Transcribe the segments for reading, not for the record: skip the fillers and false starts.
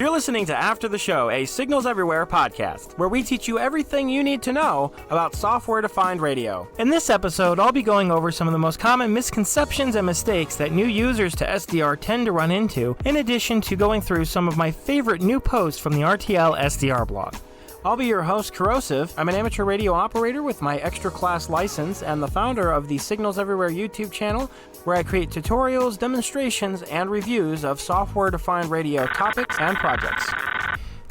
You're listening to After the Show, a Signals Everywhere podcast, where we teach you everything you need to know about software-defined radio. In this episode, I'll be going over some of the most common misconceptions and mistakes that new users to SDR tend to run into, in addition to going through some of my favorite new posts from the RTLSDR blog. I'll be your host, Corrosive. I'm an amateur radio operator with my extra class license and the founder of the Signals Everywhere YouTube channel, where I create tutorials, demonstrations, and reviews of software-defined radio topics and projects.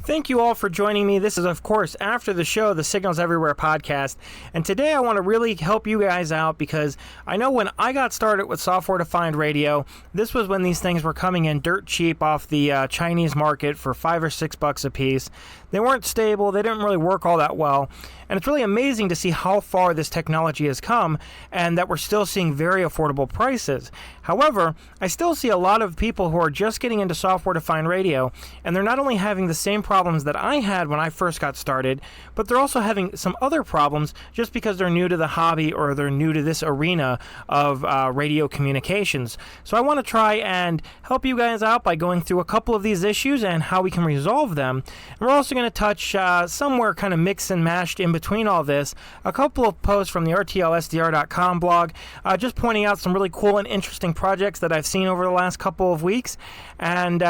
Thank you all for joining me. This is, of course, After the Show, the Signals Everywhere podcast. And today I want to really help you guys out because I know when I got started with software-defined radio, this was when these things were coming in dirt cheap off the Chinese market for $5 or $6 a piece. They weren't stable. They didn't really work all that well. And it's really amazing to see how far this technology has come and that we're still seeing very affordable prices. However, I still see a lot of people who are just getting into software-defined radio, and they're not only having the same problems that I had when I first got started, but they're also having some other problems just because they're new to the hobby or they're new to this arena of radio communications. So I want to try and help you guys out by going through a couple of these issues and how we can resolve them. And we're also going to touch somewhere kind of mixed and mashed in between all this, a couple of posts from the RTLSDR.com blog, just pointing out some really cool and interesting projects that I've seen over the last couple of weeks, and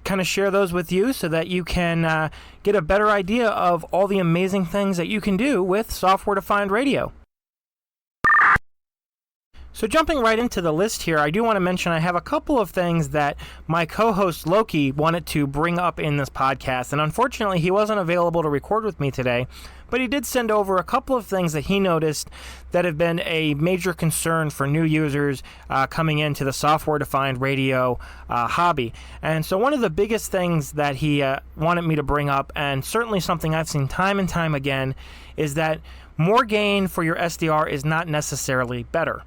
kind of share those with you so that you can get a better idea of all the amazing things that you can do with software-defined radio. So jumping right into the list here, I do want to mention I have a couple of things that my co-host Loki wanted to bring up in this podcast, and unfortunately he wasn't available to record with me today, but he did send over a couple of things that he noticed that have been a major concern for new users coming into the software-defined radio hobby. And so one of the biggest things that he wanted me to bring up, and certainly something I've seen time and time again, is that more gain for your SDR is not necessarily better.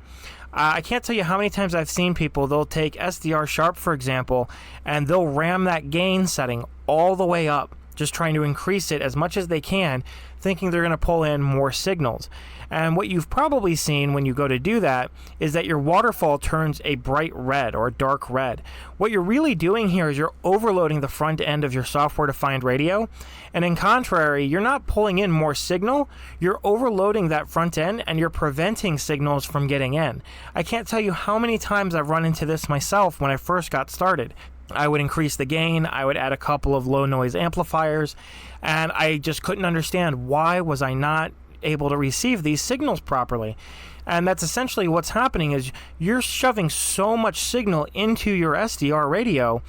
I can't tell you how many times I've seen people, they'll take SDR sharp, for example, and they'll ram that gain setting all the way up, just trying to increase it as much as they can, thinking they're going to pull in more signals. And what you've probably seen when you go to do that is that your waterfall turns a bright red or dark red. What you're really doing here is you're overloading the front end of your software-defined radio, and in contrary, you're not pulling in more signal, you're overloading that front end and you're preventing signals from getting in. I can't tell you how many times I've run into this myself when I first got started. I would increase the gain, I would add a couple of low noise amplifiers, and I just couldn't understand why was I not able to receive these signals properly. And that's essentially what's happening is you're shoving so much signal into your SDR radio,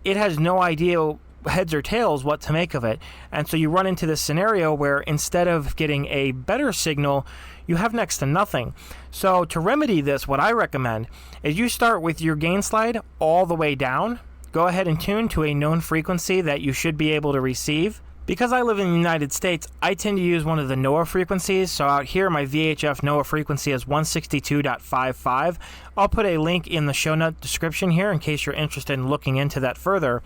it has no idea heads or tails what to make of it. And so you run into this scenario where instead of getting a better signal, you have next to nothing. So to remedy this, what I recommend is you start with your gain slide all the way down. Go ahead and tune to a known frequency that you should be able to receive. Because I live in the United States, I tend to use one of the NOAA frequencies. So out here, my VHF NOAA frequency is 162.55. I'll put a link in the show note description here in case you're interested in looking into that further.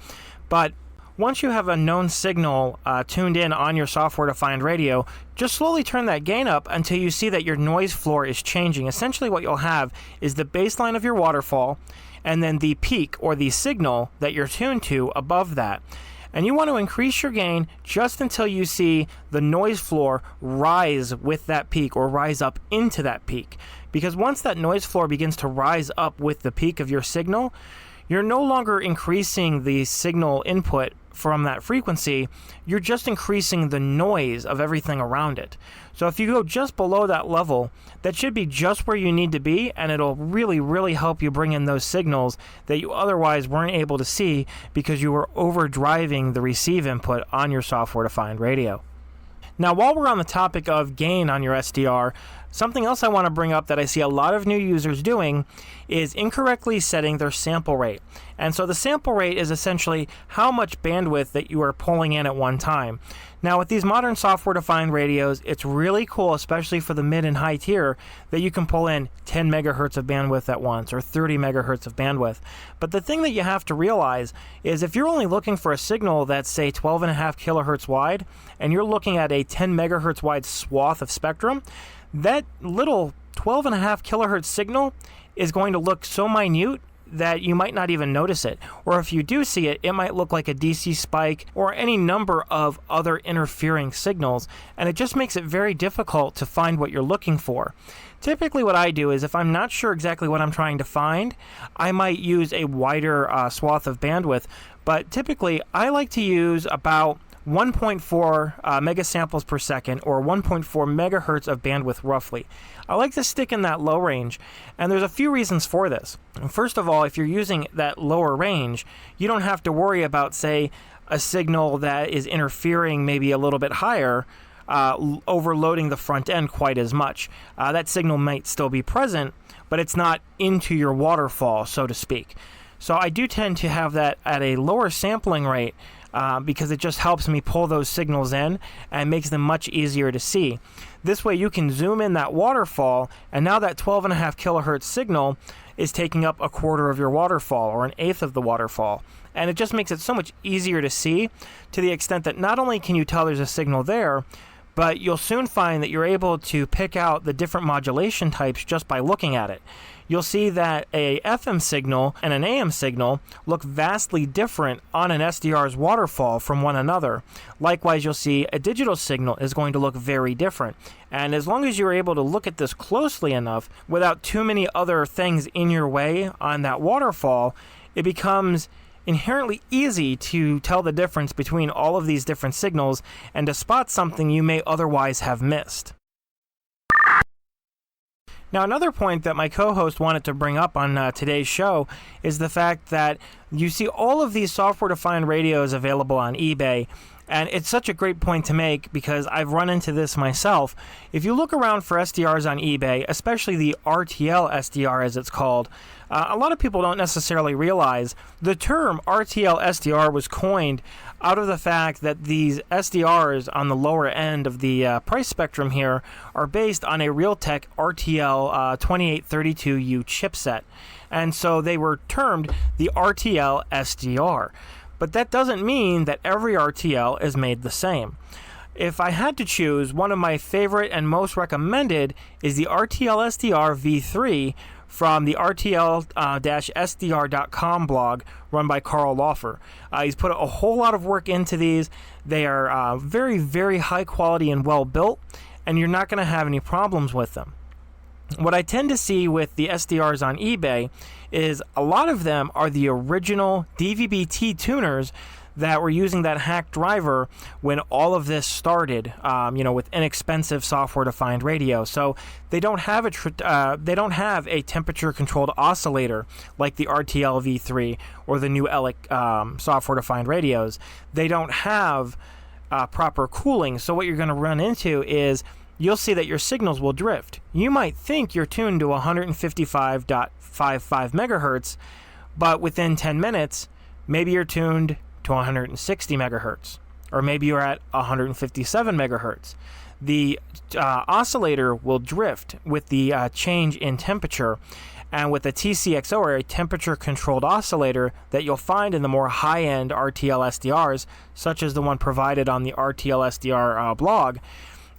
But once you have a known signal tuned in on your software-defined radio, just slowly turn that gain up until you see that your noise floor is changing. Essentially what you'll have is the baseline of your waterfall and then the peak or the signal that you're tuned to above that. And you want to increase your gain just until you see the noise floor rise with that peak or rise up into that peak. Because once that noise floor begins to rise up with the peak of your signal, you're no longer increasing the signal input from that frequency, you're just increasing the noise of everything around it. So if you go just below that level, that should be just where you need to be, and it'll really, really help you bring in those signals that you otherwise weren't able to see because you were overdriving the receive input on your software-defined radio. Now, while we're on the topic of gain on your SDR, something else I want to bring up that I see a lot of new users doing is incorrectly setting their sample rate. And so the sample rate is essentially how much bandwidth that you are pulling in at one time. Now, with these modern software-defined radios, it's really cool, especially for the mid and high tier, that you can pull in 10 megahertz of bandwidth at once or 30 megahertz of bandwidth. But the thing that you have to realize is if you're only looking for a signal that's, say, 12.5 kilohertz wide, and you're looking at a 10 megahertz wide swath of spectrum, that little 12.5 kilohertz signal is going to look so minute that you might not even notice it. Or if you do see it, it might look like a DC spike or any number of other interfering signals, and it just makes it very difficult to find what you're looking for. Typically what I do is if I'm not sure exactly what I'm trying to find, I might use a wider swath of bandwidth, but typically I like to use about 1.4 megasamples per second, or 1.4 megahertz of bandwidth roughly. I like to stick in that low range, and there's a few reasons for this. First of all, if you're using that lower range, you don't have to worry about, say, a signal that is interfering maybe a little bit higher, overloading the front end quite as much. That signal might still be present, but it's not into your waterfall, so to speak. So I do tend to have that at a lower sampling rate, because it just helps me pull those signals in and makes them much easier to see. This way you can zoom in that waterfall, and now that 12.5 kilohertz signal is taking up a quarter of your waterfall, or an eighth of the waterfall. And it just makes it so much easier to see, to the extent that not only can you tell there's a signal there, but you'll soon find that you're able to pick out the different modulation types just by looking at it. You'll see that a FM signal and an AM signal look vastly different on an SDR's waterfall from one another. Likewise, you'll see a digital signal is going to look very different. And as long as you're able to look at this closely enough, without too many other things in your way on that waterfall, it becomes inherently easy to tell the difference between all of these different signals and to spot something you may otherwise have missed. Now, another point that my co-host wanted to bring up on today's show is the fact that you see all of these software-defined radios available on eBay, and it's such a great point to make because I've run into this myself. If you look around for SDRs on eBay, especially the RTLSDR as it's called, a lot of people don't necessarily realize the term RTLSDR was coined out of the fact that these SDRs on the lower end of the price spectrum here are based on a Realtek RTL 2832U chipset. And so they were termed the RTLSDR. But that doesn't mean that every RTL is made the same. If I had to choose, one of my favorite and most recommended is the RTLSDR V3 from the RTL-SDR.com blog run by Carl Laufer. He's put a whole lot of work into these. They are very, very high quality and well built, and you're not going to have any problems with them. What I tend to see with the SDRs on eBay is a lot of them are the original DVB-T tuners that were using that hack driver when all of this started, with inexpensive software-defined radio. So they don't have a temperature-controlled oscillator like the RTL V3 or the new ELIC software-defined radios. They don't have proper cooling. So what you're going to run into is you'll see that your signals will drift. You might think you're tuned to 155.55 megahertz, but within 10 minutes, maybe you're tuned to 160 megahertz, or maybe you're at 157 megahertz. The oscillator will drift with the change in temperature, and with a TCXO, or a temperature-controlled oscillator that you'll find in the more high-end RTL-SDRs, such as the one provided on the RTL-SDR blog,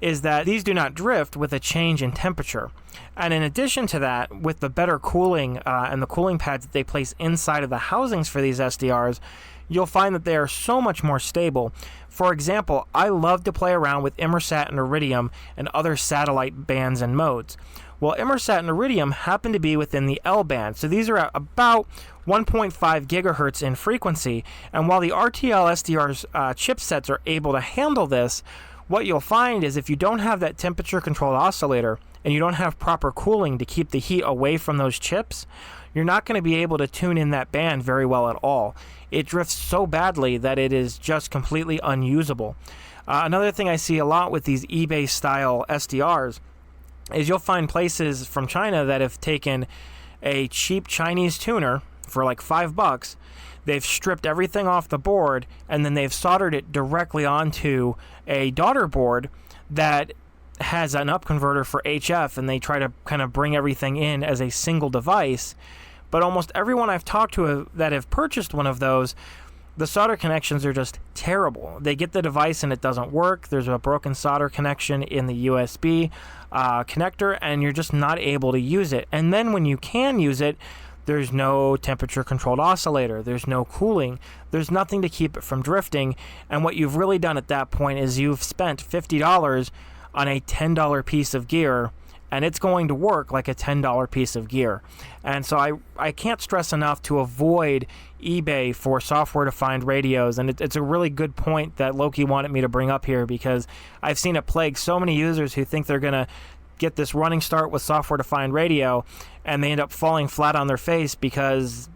is that these do not drift with a change in temperature. And in addition to that, with the better cooling and the cooling pads that they place inside of the housings for these SDRs, you'll find that they are so much more stable. For example, I love to play around with Inmarsat and Iridium and other satellite bands and modes. Well, Inmarsat and Iridium happen to be within the L band, so these are at about 1.5 gigahertz in frequency, and while the RTL-SDR's chipsets are able to handle this, what you'll find is if you don't have that temperature-controlled oscillator and you don't have proper cooling to keep the heat away from those chips, you're not going to be able to tune in that band very well at all. It drifts so badly that it is just completely unusable. Another thing I see a lot with these eBay-style SDRs is you'll find places from China that have taken a cheap Chinese tuner for like $5. They've stripped everything off the board, and then they've soldered it directly onto a daughter board that has an up converter for HF, and they try to kind of bring everything in as a single device. But almost everyone I've talked to that have purchased one of those, the solder connections are just terrible. They get the device and it doesn't work. There's a broken solder connection in the USB connector, and you're just not able to use it. And then when you can use it, There's no temperature-controlled oscillator. There's no cooling. There's nothing to keep it from drifting. And what you've really done at that point is you've spent $50 on a $10 piece of gear, and it's going to work like a $10 piece of gear. And so I can't stress enough to avoid eBay for software-defined radios, and it's a really good point that Loki wanted me to bring up here, because I've seen it plague so many users who think they're going to get this running start with software-defined radio, and they end up falling flat on their face because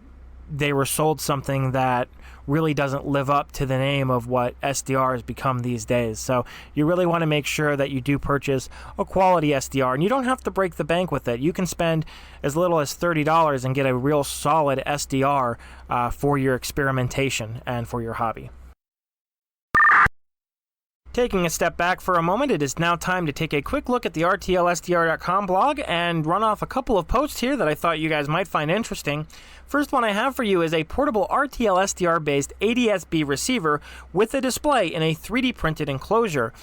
they were sold something that really doesn't live up to the name of what SDR has become these days. So you really want to make sure that you do purchase a quality SDR, and you don't have to break the bank with it. You can spend as little as $30 and get a real solid SDR for your experimentation and for your hobby. Taking a step back for a moment, it is now time to take a quick look at the RTLSDR.com blog and run off a couple of posts here that I thought you guys might find interesting. First one I have for you is a portable RTLSDR-based ADS-B receiver with a display in a 3D printed enclosure.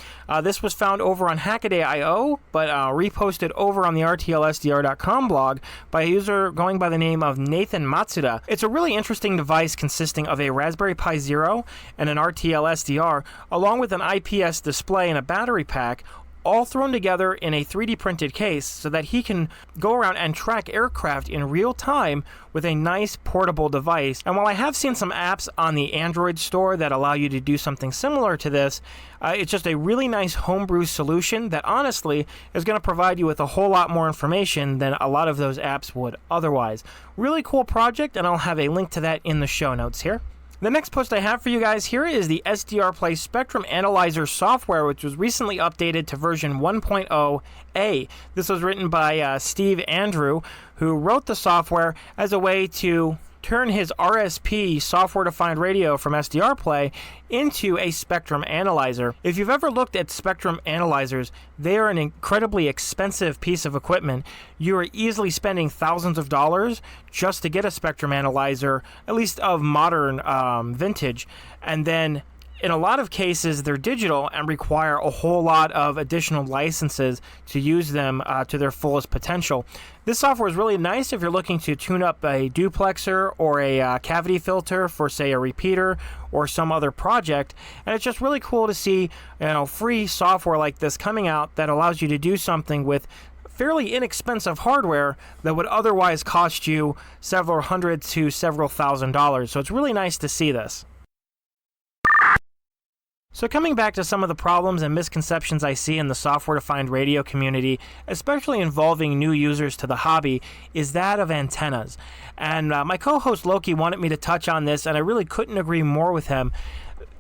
This was found over on Hackaday.io, but reposted over on the RTLSDR.com blog by a user going by the name of Nathan Matsuda. It's a really interesting device consisting of a Raspberry Pi Zero and an RTLSDR, along with an IPS display and a battery pack, all thrown together in a 3D printed case so that he can go around and track aircraft in real time with a nice portable device. And while I have seen some apps on the Android store that allow you to do something similar to this, it's just a really nice homebrew solution that honestly is going to provide you with a whole lot more information than a lot of those apps would otherwise. Really cool project, and I'll have a link to that in the show notes here. The next post I have for you guys here is the SDR Play Spectrum Analyzer software, which was recently updated to version 1.0A. This was written by Steve Andrew, who wrote the software as a way to turn his RSP software-defined radio from SDR Play into a spectrum analyzer. If you've ever looked at spectrum analyzers, they are an incredibly expensive piece of equipment. You are easily spending thousands of dollars just to get a spectrum analyzer, at least of modern vintage, and then in a lot of cases, they're digital and require a whole lot of additional licenses to use them to their fullest potential. This software is really nice if you're looking to tune up a duplexer or a cavity filter for, say, a repeater or some other project. And it's just really cool to see, free software like this coming out that allows you to do something with fairly inexpensive hardware that would otherwise cost you several hundred to several $1,000s. So it's really nice to see this. So coming back to some of the problems and misconceptions I see in the software-defined radio community, especially involving new users to the hobby, is that of antennas. And my co-host Loki wanted me to touch on this, and I really couldn't agree more with him.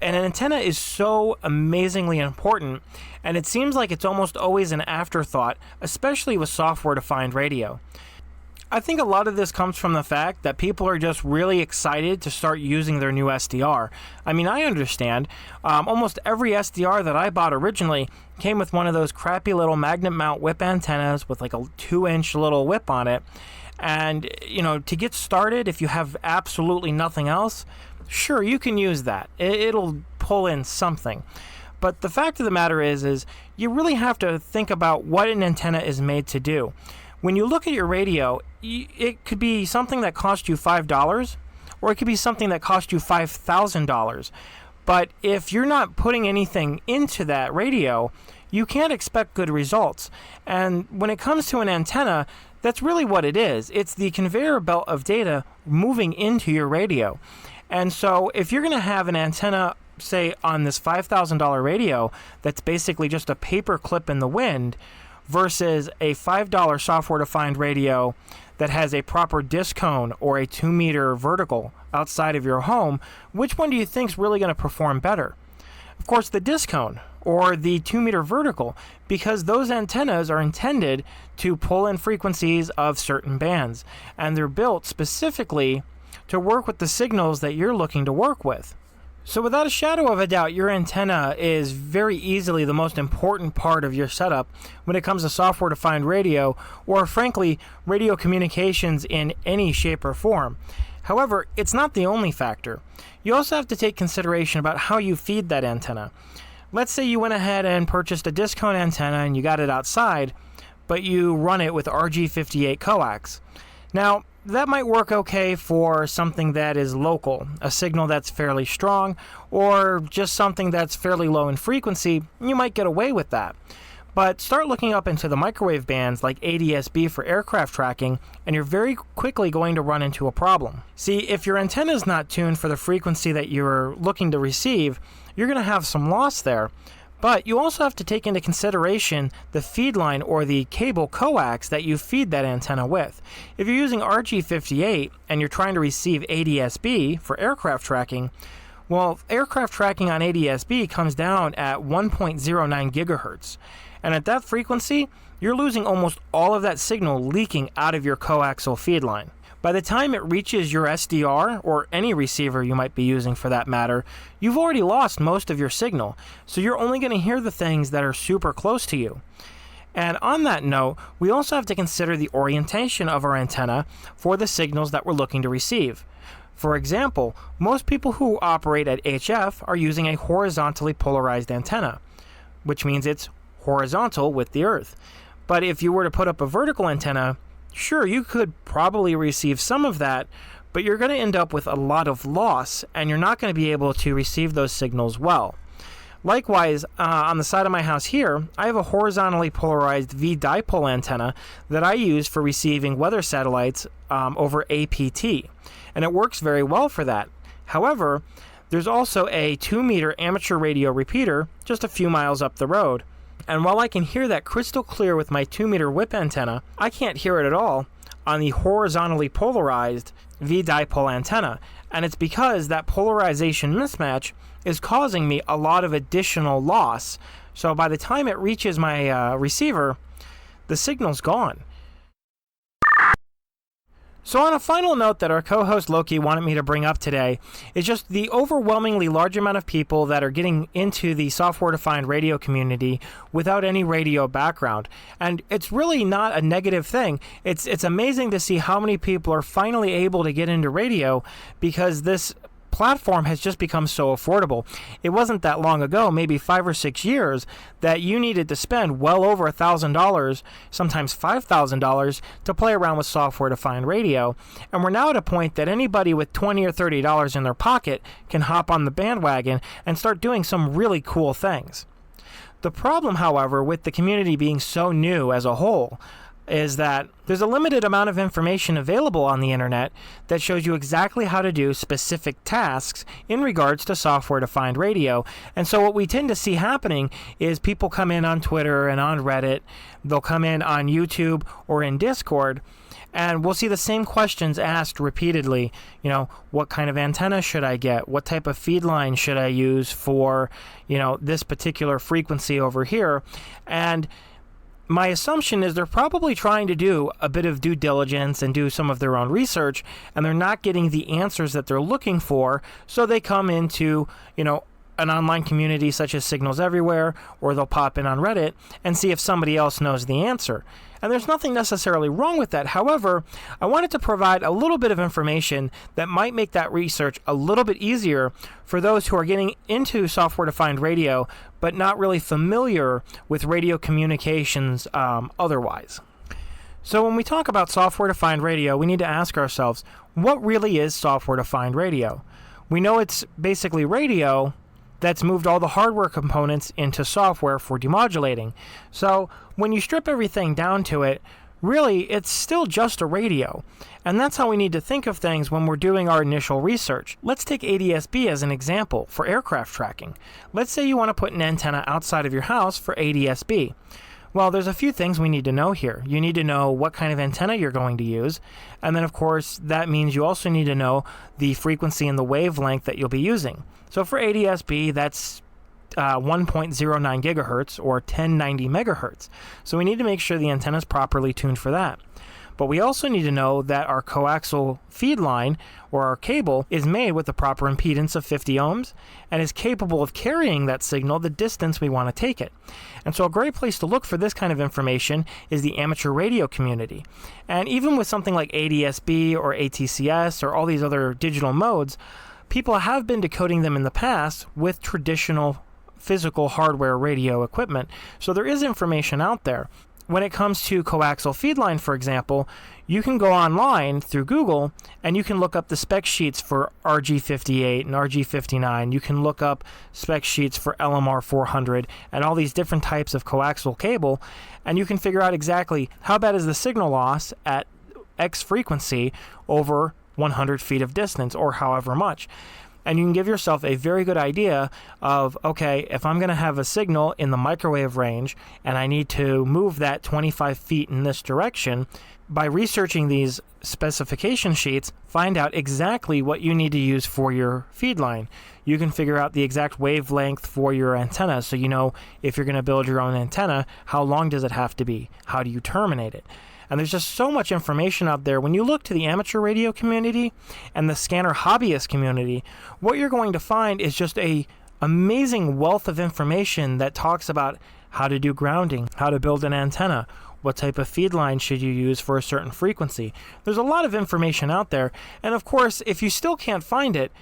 And an antenna is so amazingly important, and it seems like it's almost always an afterthought, especially with software-defined radio. I think a lot of this comes from the fact that people are just really excited to start using their new SDR. I mean, I understand. Almost every SDR that I bought originally came with one of those crappy little magnet mount whip antennas with like a 2-inch little whip on it. And, to get started, if you have absolutely nothing else, sure, you can use that. It'll pull in something. But the fact of the matter is you really have to think about what an antenna is made to do. When you look at your radio, it could be something that cost you $5, or it could be something that cost you $5,000. But if you're not putting anything into that radio, you can't expect good results. And when it comes to an antenna, that's really what it is. It's the conveyor belt of data moving into your radio. And so if you're going to have an antenna, say, on this $5,000 radio that's basically just a paper clip in the wind, versus a $5 software-defined radio that has a proper disc cone or a 2-meter vertical outside of your home, which one do you think is really going to perform better? Of course, the disc cone or the 2-meter vertical, because those antennas are intended to pull in frequencies of certain bands, and they're built specifically to work with the signals that you're looking to work with. So without a shadow of a doubt, your antenna is very easily the most important part of your setup when it comes to software-defined radio, or frankly, radio communications in any shape or form. However, it's not the only factor. You also have to take consideration about how you feed that antenna. Let's say you went ahead and purchased a disc cone antenna and you got it outside, but you run it with RG58 coax. Now, that might work okay for something that is local, a signal that's fairly strong, or just something that's fairly low in frequency. You might get away with that. But start looking up into the microwave bands like ADS-B for aircraft tracking, and you're very quickly going to run into a problem. See, if your antenna is not tuned for the frequency that you're looking to receive, you're going to have some loss there. But you also have to take into consideration the feed line or the cable coax that you feed that antenna with. If you're using RG58 and you're trying to receive ADS-B for aircraft tracking, well, aircraft tracking on ADS-B comes down at 1.09 gigahertz. And at that frequency, you're losing almost all of that signal leaking out of your coaxial feed line. By the time it reaches your SDR, or any receiver you might be using for that matter, you've already lost most of your signal, so you're only going to hear the things that are super close to you. And on that note, we also have to consider the orientation of our antenna for the signals that we're looking to receive. For example, most people who operate at HF are using a horizontally polarized antenna, which means it's horizontal with the earth. But if you were to put up a vertical antenna, sure, you could probably receive some of that, but you're going to end up with a lot of loss, and you're not going to be able to receive those signals well. Likewise, on the side of my house here, I have a horizontally polarized V-dipole antenna that I use for receiving weather satellites over APT, and it works very well for that. However, there's also a 2-meter amateur radio repeater just a few miles up the road. And while I can hear that crystal clear with my 2-meter whip antenna, I can't hear it at all on the horizontally polarized V-dipole antenna. And it's because that polarization mismatch is causing me a lot of additional loss. So by the time it reaches my receiver, the signal's gone. So on a final note that our co-host Loki wanted me to bring up today is just the overwhelmingly large amount of people that are getting into the software-defined radio community without any radio background. And it's really not a negative thing. It's amazing to see how many people are finally able to get into radio because this platform has just become so affordable. It wasn't that long ago, maybe 5 or 6 years, that you needed to spend well over $1,000, sometimes $5,000, to play around with software-defined radio. And we're now at a point that anybody with $20 or $30 in their pocket can hop on the bandwagon and start doing some really cool things. The problem, however, with the community being so new as a whole is that there's a limited amount of information available on the internet that shows you exactly how to do specific tasks in regards to software-defined radio. And so what we tend to see happening is people come in on Twitter and on Reddit, they'll come in on YouTube or in Discord, and we'll see the same questions asked repeatedly. You know, what kind of antenna should I get? What type of feed line should I use for, this particular frequency over here? And my assumption is they're probably trying to do a bit of due diligence and do some of their own research, and they're not getting the answers that they're looking for, so they come into, an online community such as SignalsEverywhere, or they'll pop in on Reddit and see if somebody else knows the answer. And there's nothing necessarily wrong with that. However, I wanted to provide a little bit of information that might make that research a little bit easier for those who are getting into software-defined radio but not really familiar with radio communications otherwise. So when we talk about software-defined radio, we need to ask ourselves, what really is software-defined radio? We know it's basically radio that's moved all the hardware components into software for demodulating. So when you strip everything down to it, really it's still just a radio. And that's how we need to think of things when we're doing our initial research. Let's take ADS-B as an example for aircraft tracking. Let's say you want to put an antenna outside of your house for ADS-B. Well, there's a few things we need to know here. You need to know what kind of antenna you're going to use. And then, of course, that means you also need to know the frequency and the wavelength that you'll be using. So for ADS-B, that's 1.09 gigahertz or 1090 megahertz. So we need to make sure the antenna is properly tuned for that. But we also need to know that our coaxial feed line or our cable is made with the proper impedance of 50 ohms and is capable of carrying that signal the distance we want to take it. And so a great place to look for this kind of information is the amateur radio community. And even with something like ADS-B or ATCS or all these other digital modes, people have been decoding them in the past with traditional physical hardware radio equipment. So there is information out there. when it comes to coaxial feed line, for example, you can go online through Google and you can look up the spec sheets for RG58 and RG59. You can look up spec sheets for LMR 400 and all these different types of coaxial cable, and you can figure out exactly how bad is the signal loss at X frequency over 100 feet of distance or however much. And you can give yourself a very good idea of, okay, if I'm going to have a signal in the microwave range and I need to move that 25 feet in this direction, by researching these specification sheets, find out exactly what you need to use for your feed line. You can figure out the exact wavelength for your antenna, so you know if you're going to build your own antenna, how long does it have to be? How do you terminate it? And there's just so much information out there. When you look to the amateur radio community and the scanner hobbyist community, what you're going to find is just a amazing wealth of information that talks about how to do grounding, how to build an antenna, what type of feed line should you use for a certain frequency. There's a lot of information out there. And of course, if you still can't find it,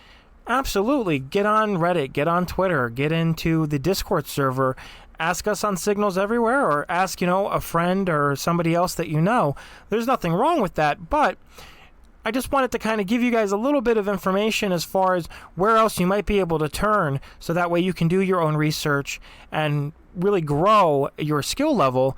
absolutely get on Reddit, get on Twitter, get into the Discord server, ask us on Signals Everywhere, or ask, a friend or somebody else that you know. There's nothing wrong with that, but I just wanted to kind of give you guys a little bit of information as far as where else you might be able to turn, so that way you can do your own research and really grow your skill level.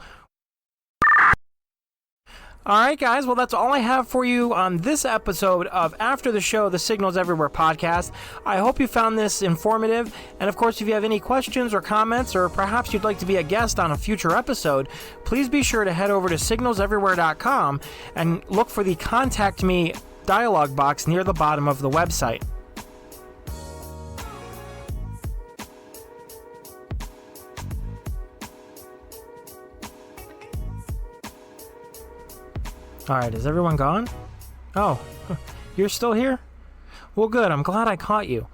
All right, guys. Well, that's all I have for you on this episode of After the Show, the Signals Everywhere podcast. I hope you found this informative. And, of course, if you have any questions or comments, or perhaps you'd like to be a guest on a future episode, please be sure to head over to SignalsEverywhere.com and look for the Contact Me dialog box near the bottom of the website. Alright, is everyone gone? Oh, you're still here? Well, good. I'm glad I caught you.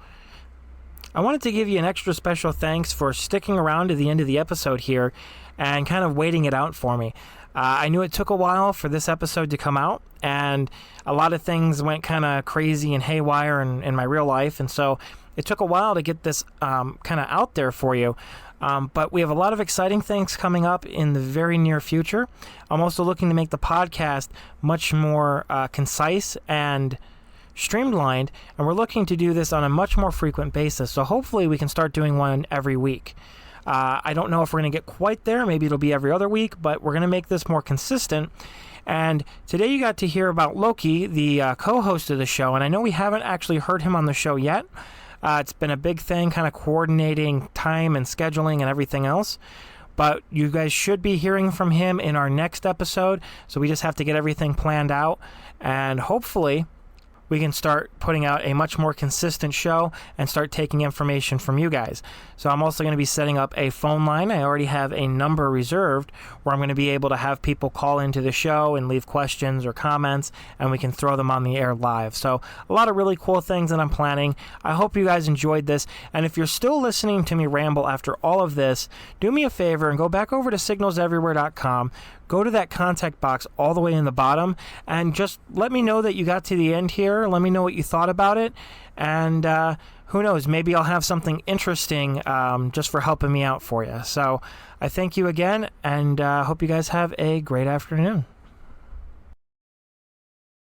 I wanted to give you an extra special thanks for sticking around to the end of the episode here and kind of waiting it out for me. I knew it took a while for this episode to come out, and a lot of things went kind of crazy and haywire in my real life, and so it took a while to get this kind of out there for you. But we have a lot of exciting things coming up in the very near future. I'm also looking to make the podcast much more concise and streamlined, and we're looking to do this on a much more frequent basis. So hopefully we can start doing one every week. I don't know if we're going to get quite there. Maybe it'll be every other week, but we're going to make this more consistent. And today you got to hear about Loki, the co-host of the show, and I know we haven't actually heard him on the show yet. It's been a big thing, kind of coordinating time and scheduling and everything else. But you guys should be hearing from him in our next episode. So we just have to get everything planned out. And hopefully we can start putting out a much more consistent show and start taking information from you guys. So I'm also going to be setting up a phone line. I already have a number reserved where I'm going to be able to have people call into the show and leave questions or comments, and we can throw them on the air live. So a lot of really cool things that I'm planning. I hope you guys enjoyed this. And if you're still listening to me ramble after all of this, do me a favor and go back over to SignalsEverywhere.com. Go to that contact box all the way in the bottom and just let me know that you got to the end here. Let me know what you thought about it. And who knows, maybe I'll have something interesting just for helping me out for you. So I thank you again, and hope you guys have a great afternoon.